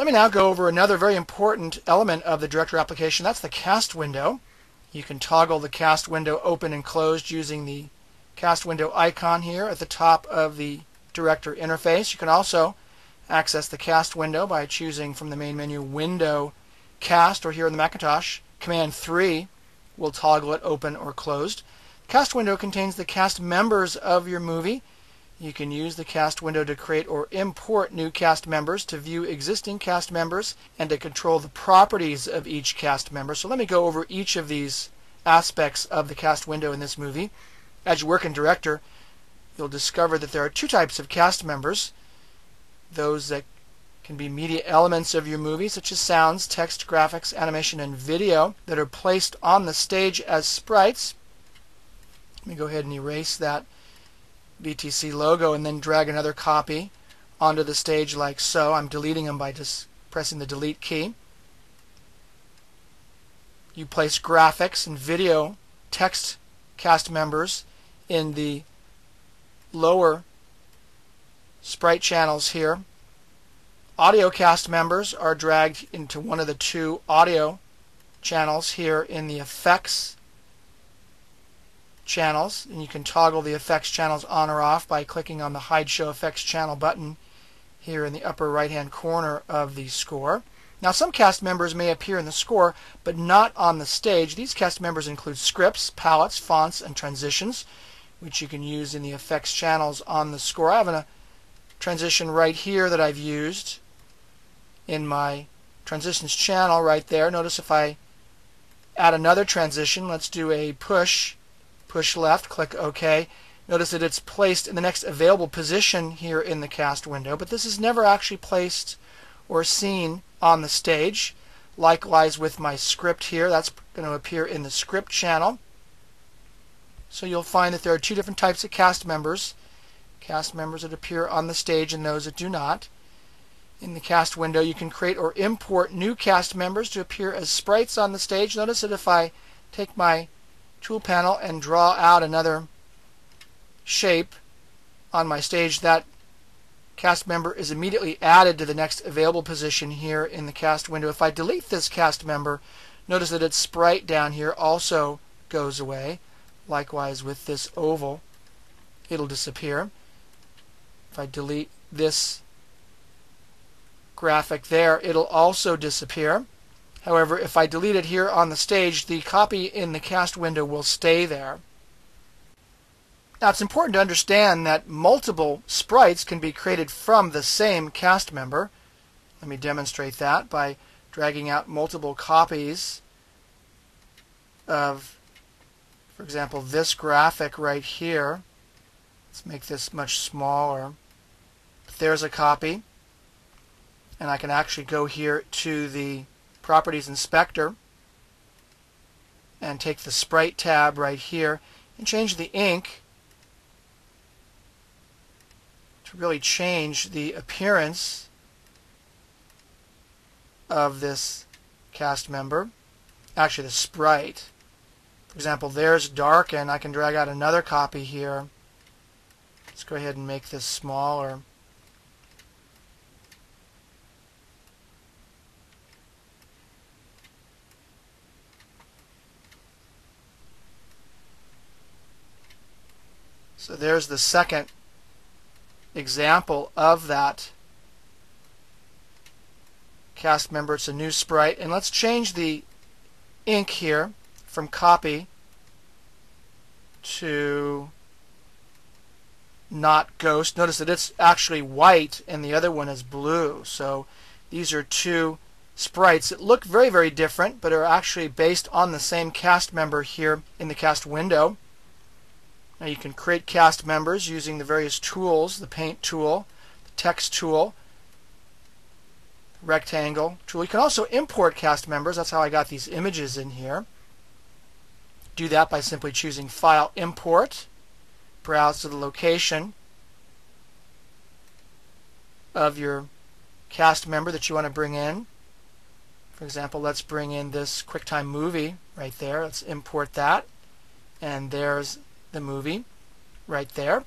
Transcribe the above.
Let me now go over another very important element of the Director application. That's the cast window. You can toggle the cast window open and closed using the cast window icon here at the top of the Director interface. You can also access the cast window by choosing from the main menu Window, Cast, or here in the Macintosh, Command 3 will toggle it open or closed. The cast window contains the cast members of your movie. You can use the cast window to create or import new cast members, to view existing cast members, and to control the properties of each cast member. So let me go over each of these aspects of the cast window in this movie. As you work in Director, you'll discover that there are two types of cast members. Those that can be media elements of your movie, such as sounds, text, graphics, animation, and video, that are placed on the stage as sprites. Let me go ahead and erase that VTC logo and then drag another copy onto the stage like so. I'm deleting them by just pressing the delete key. You place graphics and video text cast members in the lower sprite channels here. Audio cast members are dragged into one of the two audio channels here in the effects channels, and you can toggle the effects channels on or off by clicking on the Hide Show Effects Channel button here in the upper right hand corner of the score. Now, some cast members may appear in the score but not on the stage. These cast members include scripts, palettes, fonts, and transitions, which you can use in the effects channels on the score. I have a transition right here that I've used in my transitions channel right there. Notice if I add another transition, let's do a push left, click OK. Notice that it's placed in the next available position here in the cast window, but this is never actually placed or seen on the stage. Likewise with my script here, that's going to appear in the script channel. So you'll find that there are two different types of cast members that appear on the stage and those that do not. In the cast window, you can create or import new cast members to appear as sprites on the stage. Notice that if I take my tool panel and draw out another shape on my stage, that cast member is immediately added to the next available position here in the cast window. If I delete this cast member, notice that its sprite down here also goes away. Likewise with this oval, it'll disappear. If I delete this graphic there, it'll also disappear. However, if I delete it here on the stage, the copy in the cast window will stay there. Now, it's important to understand that multiple sprites can be created from the same cast member. Let me demonstrate that by dragging out multiple copies of, for example, this graphic right here. Let's make this much smaller. There's a copy. And I can actually go here to the Properties Inspector and take the Sprite tab right here and change the ink to really change the appearance of this cast member. Actually, the sprite. For example, there's darken. I can drag out another copy here. Let's go ahead and make this smaller. So there's the second example of that cast member. It's a new sprite. And let's change the ink here from copy to not ghost. Notice that it's actually white and the other one is blue. So these are two sprites that look very, very different, but are actually based on the same cast member here in the cast window. Now you can create cast members using the various tools, the paint tool, the text tool, rectangle tool. You can also import cast members. That's how I got these images in here. Do that by simply choosing File, Import, browse to the location of your cast member that you want to bring in. For example, let's bring in this QuickTime movie right there. Let's import that. And there's the movie right there.